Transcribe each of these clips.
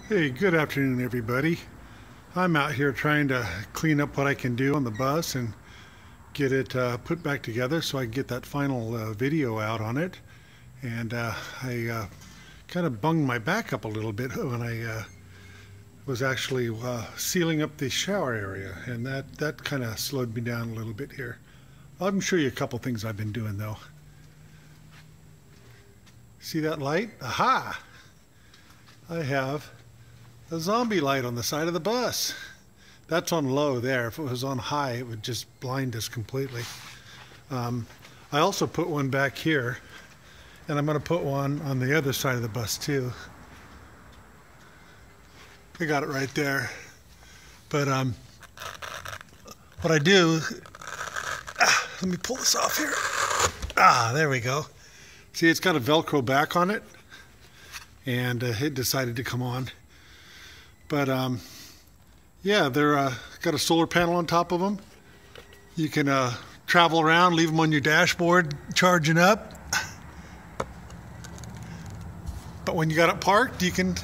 Hey, good afternoon, everybody. I'm out here trying to clean up what I can do on the bus and get it put back together so I can get that final video out on it. And I kind of bunged my back up a little bit when I was actually sealing up the shower area, and that kind of slowed me down a little bit here. I can show you a couple things I've been doing though. See that light? Aha! I have a zombie light on the side of the bus. That's on low there. If it was on high, it would just blind us completely. I also put one back here, and I'm going to put one on the other side of the bus too. I got it right there. But what I do, let me pull this off here. There we go. See, it's got a Velcro back on it, and it decided to come on. But yeah, they're got a solar panel on top of them. You can travel around, leave them on your dashboard charging up. But when you got it parked, you can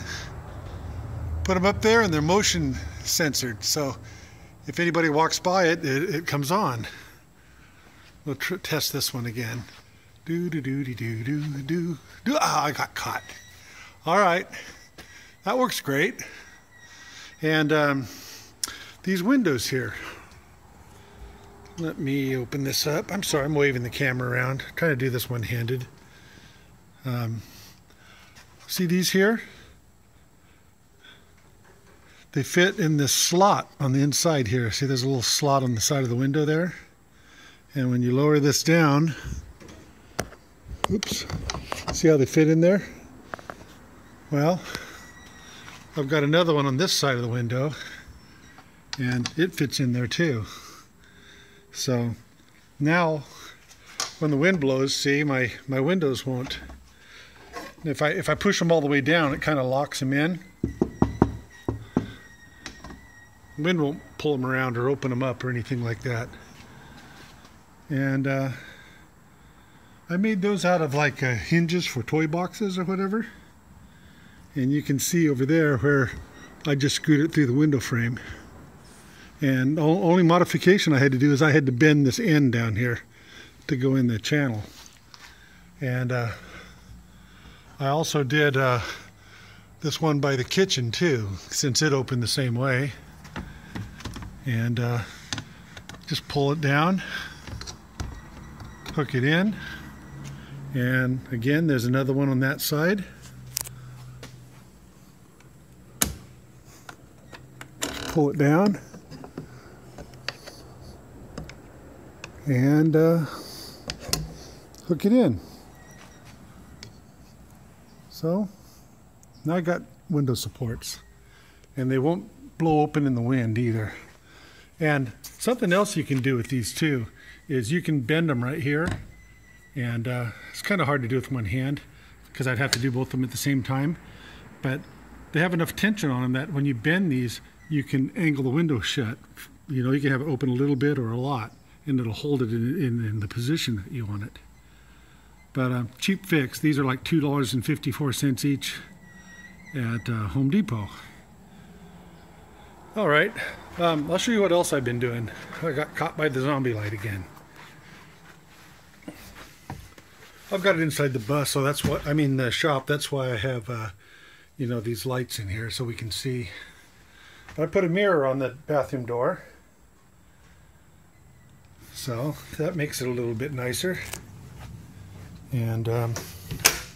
put them up there, and they're motion censored. So if anybody walks by it, it comes on. We'll test this one again. Do. I got caught. All right, that works great. And these windows here. Let me open this up. I'm sorry, I'm waving the camera around. I'm trying to do this one-handed. See these here? They fit in this slot on the inside here. See, there's a little slot on the side of the window there. And when you lower this down, oops, see how they fit in there? Well, I've got another one on this side of the window, and it fits in there too. So now when the wind blows, see, my windows won't. If I push them all the way down, it kind of locks them in. The wind won't pull them around or open them up or anything like that. And I made those out of like hinges for toy boxes or whatever. And you can see over there where I just screwed it through the window frame. And the only modification I had to do is I had to bend this end down here to go in the channel. And I also did this one by the kitchen too, since it opened the same way. And just pull it down, hook it in, and again there's another one on that side. Pull it down and hook it in. So now I got window supports, and they won't blow open in the wind either. And something else you can do with these too is you can bend them right here, and it's kind of hard to do with one hand because I'd have to do both of them at the same time, but they have enough tension on them that when you bend these, you can angle the window shut. You know, you can have it open a little bit or a lot, and it'll hold it in the position that you want it. But cheap fix. These are like $2.54 each at Home Depot. All right, I'll show you what else I've been doing. I got caught by the zombie light again. I've got it inside the bus, so that's what, I mean the shop, that's why I have, you know, these lights in here so we can see. I put a mirror on the bathroom door, so that makes it a little bit nicer. And let's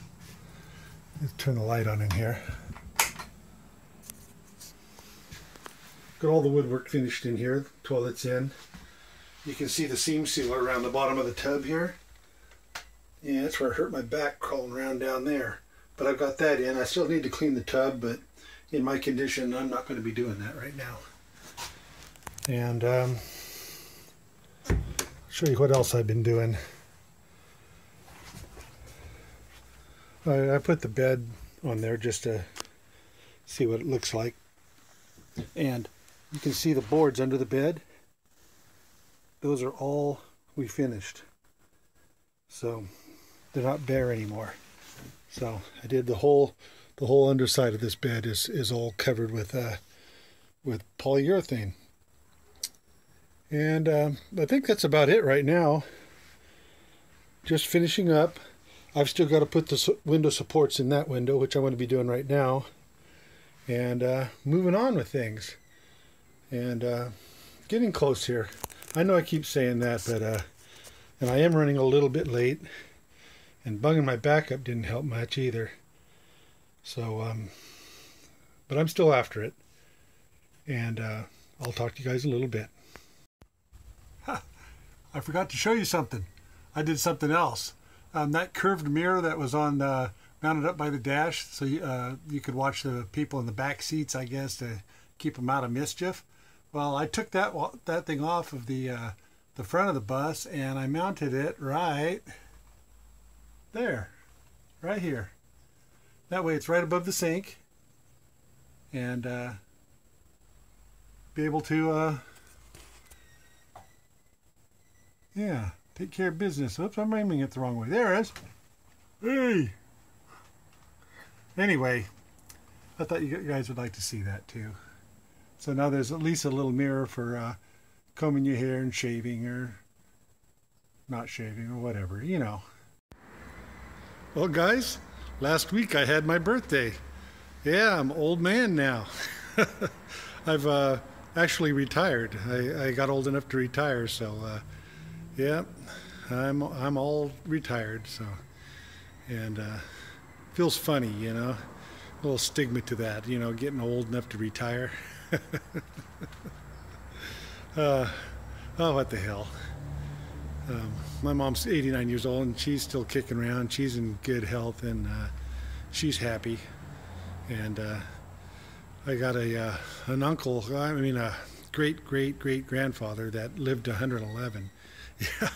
turn the light on in here. Got all the woodwork finished in here, toilet's in. You can see the seam sealer around the bottom of the tub here. Yeah, that's where I hurt my back crawling around down there. But I've got that in. I still need to clean the tub, but in my condition, I'm not going to be doing that right now. And I'll show you what else I've been doing. I put the bed on there just to see what it looks like. And you can see the boards under the bed. Those are all we finished. So they're not bare anymore. So I did the whole the whole underside of this bed is all covered with polyurethane. And I think that's about it right now. Just finishing up. I've still got to put the window supports in that window, which I'm going to be doing right now. And moving on with things. And getting close here. I know I keep saying that, but and I am running a little bit late. And bunging my back up didn't help much either. So, but I'm still after it. And I'll talk to you guys in a little bit. I forgot to show you something. I did something else. That curved mirror that was on mounted up by the dash, so you could watch the people in the back seats, I guess, to keep them out of mischief. Well, I took that thing off of the front of the bus, and I mounted it right there, right here. That way, it's right above the sink, and be able to, yeah, take care of business. Oops, I'm aiming it the wrong way. There it is. Hey! Anyway, I thought you guys would like to see that too. So now there's at least a little mirror for combing your hair and shaving, or not shaving, or whatever, you know. Well, guys, last week I had my birthday. Yeah, I'm an old man now. I've actually retired. I got old enough to retire, so yeah, I'm all retired. So, and feels funny, you know, a little stigma to that, you know, getting old enough to retire. Oh, what the hell. My mom's 89 years old, and she's still kicking around. She's in good health, and she's happy. And I got an uncle, I mean a great-great-great-grandfather that lived to 111. Yeah,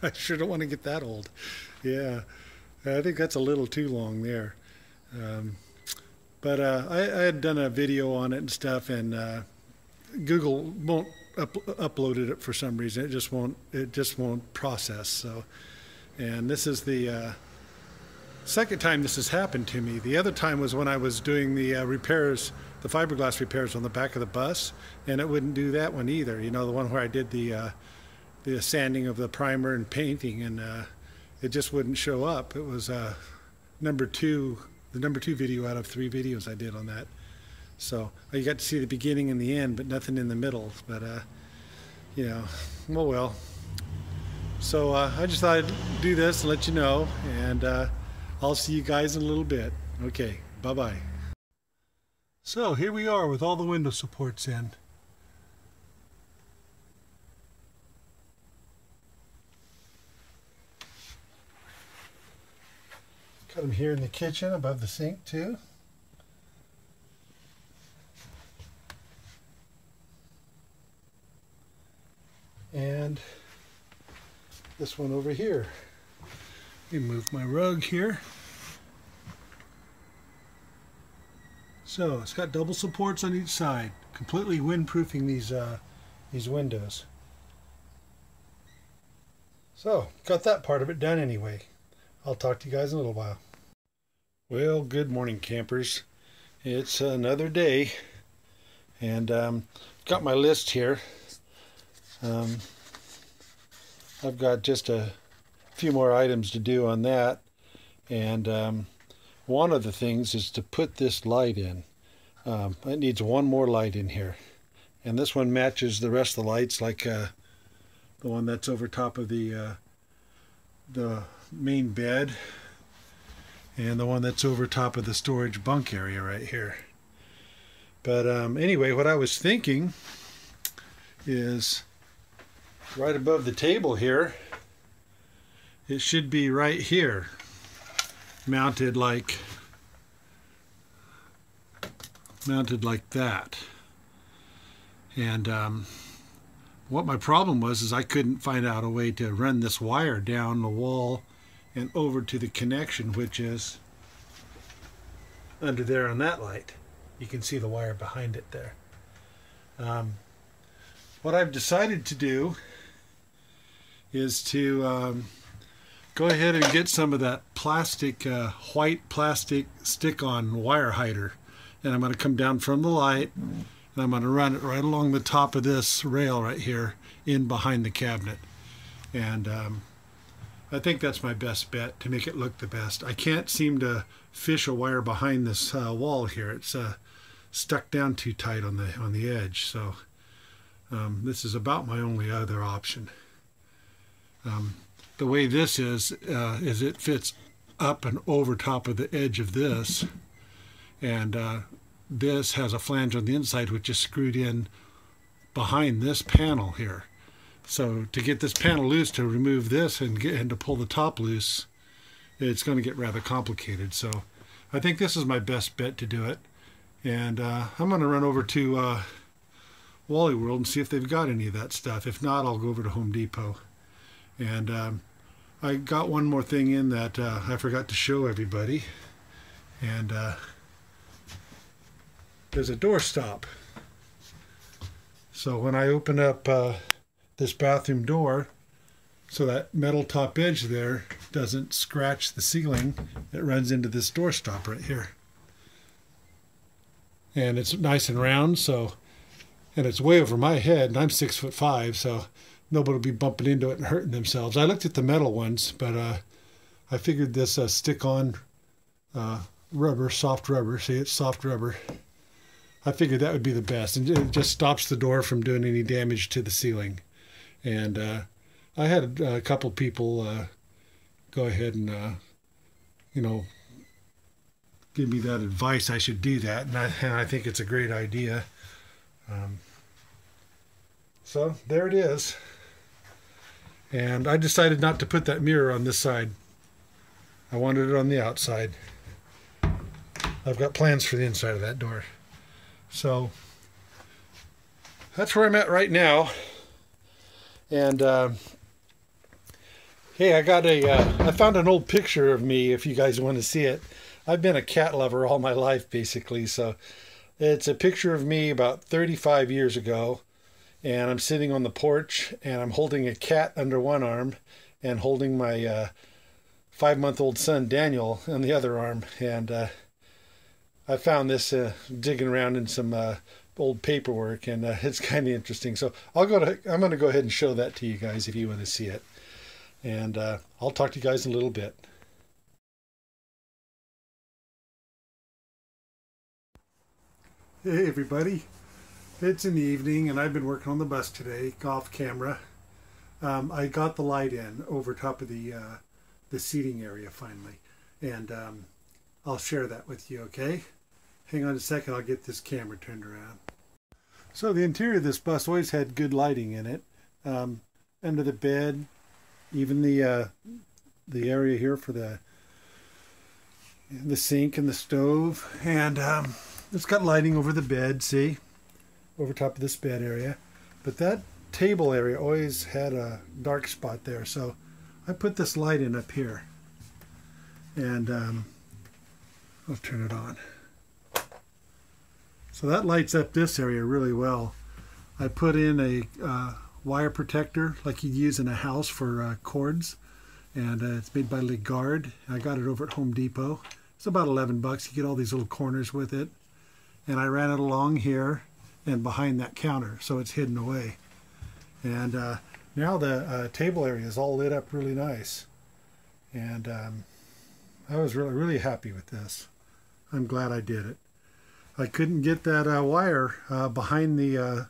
I sure don't want to get that old. Yeah, I think that's a little too long there. But I had done a video on it and stuff, and Google won't upload it for some reason. It just won't process. So, and this is the second time this has happened to me. The other time was when I was doing the repairs, the fiberglass repairs on the back of the bus, and it wouldn't do that one either. You know, the one where I did the sanding of the primer and painting, and it just wouldn't show up. It was the number two video out of 3 videos I did on that. So you got to see the beginning and the end, but nothing in the middle. But you know, well. So I just thought I'd do this and let you know, and I'll see you guys in a little bit. Okay, bye-bye. So here we are with all the window supports in. Got them here in the kitchen above the sink too. And this one over here. Let me move my rug here. So it's got double supports on each side, completely windproofing these windows. So got that part of it done anyway. I'll talk to you guys in a little while. Well, good morning, campers. It's another day, and got my list here. I've got just a few more items to do on that, and one of the things is to put this light in. It needs one more light in here, and this one matches the rest of the lights, like the one that's over top of the main bed, and the one that's over top of the storage bunk area right here. But anyway, what I was thinking is right above the table here, it should be right here, mounted like that. And what my problem was is I couldn't find out a way to run this wire down the wall and over to the connection, which is under there on that light. You can see the wire behind it there. What I've decided to do is to go ahead and get some of that plastic, white plastic stick-on wire hider. And I'm going to come down from the light, and I'm going to run it right along the top of this rail right here in behind the cabinet. And I think that's my best bet to make it look the best. I can't seem to fish a wire behind this wall here. It's stuck down too tight on the edge. So this is about my only other option. The way this is it fits up and over top of the edge of this, and this has a flange on the inside which is screwed in behind this panel here. So to get this panel loose, to remove this and to pull the top loose, it's going to get rather complicated. So I think this is my best bet to do it. And I'm going to run over to Wally World and see if they've got any of that stuff. If not, I'll go over to Home Depot. And I got one more thing in that I forgot to show everybody. And there's a door stop. So when I open up this bathroom door, so that metal top edge there doesn't scratch the ceiling, it runs into this door stop right here. And it's nice and round, so, and it's way over my head, and I'm 6'5", so nobody will be bumping into it and hurting themselves. I looked at the metal ones, but I figured this stick-on rubber, soft rubber, see, it's soft rubber, I figured that would be the best, and it just stops the door from doing any damage to the ceiling. And I had a couple people go ahead and, you know, give me that advice I should do that, and I think it's a great idea. So there it is. And I decided not to put that mirror on this side. I wanted it on the outside. I've got plans for the inside of that door. So that's where I'm at right now. And hey, I found an old picture of me if you guys want to see it. I've been a cat lover all my life, basically. So it's a picture of me about 35 years ago. And I'm sitting on the porch, and I'm holding a cat under one arm and holding my 5-month-old son, Daniel, on the other arm. And I found this digging around in some old paperwork, and it's kind of interesting. So I'm going to go ahead and show that to you guys if you want to see it. And I'll talk to you guys in a little bit. Hey everybody, it's in the evening and I've been working on the bus today, off camera. I got the light in over top of the seating area finally, and I'll share that with you, okay? Hang on a second, I'll get this camera turned around. So the interior of this bus always had good lighting in it. Under the bed, even the area here for the sink and the stove, and it's got lighting over the bed, see? Over top of this bed area. But that table area always had a dark spot there, so I put this light in up here. And I'll turn it on. So that lights up this area really well. I put in a wire protector like you'd use in a house for cords, and it's made by Legard. I got it over at Home Depot. It's about 11 bucks. You get all these little corners with it. And I ran it along here and behind that counter, so it's hidden away. And now the table area is all lit up really nice. And I was really happy with this. I'm glad I did it. I couldn't get that wire behind the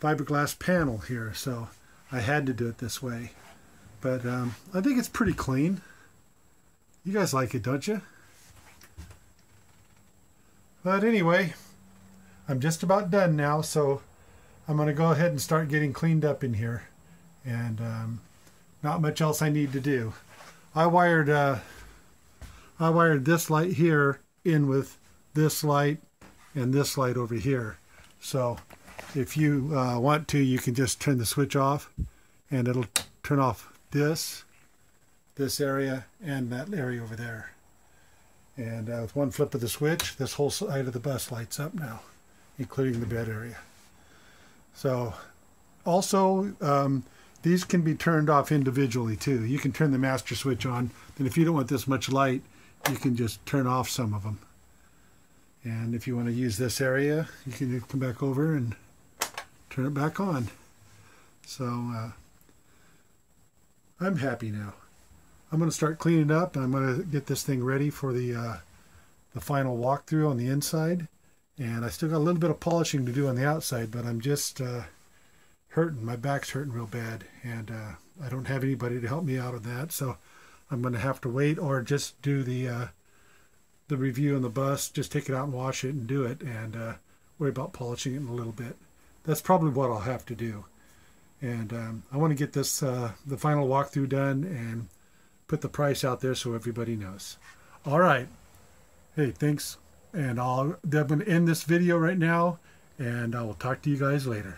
fiberglass panel here, so I had to do it this way. But I think it's pretty clean. You guys like it, don't you? But anyway, I'm just about done now, so I'm going to go ahead and start getting cleaned up in here. And not much else I need to do. I wired this light here in with this light and this light over here. So if you want to, you can just turn the switch off and it'll turn off this area and that area over there. And with one flip of the switch, this whole side of the bus lights up now, including the bed area. So also, these can be turned off individually too. You can turn the master switch on, then if you don't want this much light, you can just turn off some of them. And if you want to use this area, you can come back over and turn it back on. So I'm happy now. I'm going to start cleaning up, and I'm going to get this thing ready for the final walkthrough on the inside. And I still got a little bit of polishing to do on the outside, but I'm just hurting. My back's hurting real bad, and I don't have anybody to help me out on that, so I'm going to have to wait or just do the review on the bus, just take it out and wash it and do it, and worry about polishing it in a little bit. That's probably what I'll have to do. And I want to get this the final walkthrough done and put the price out there so everybody knows. All right. Hey, thanks. And I'm going to end this video right now, and I will talk to you guys later.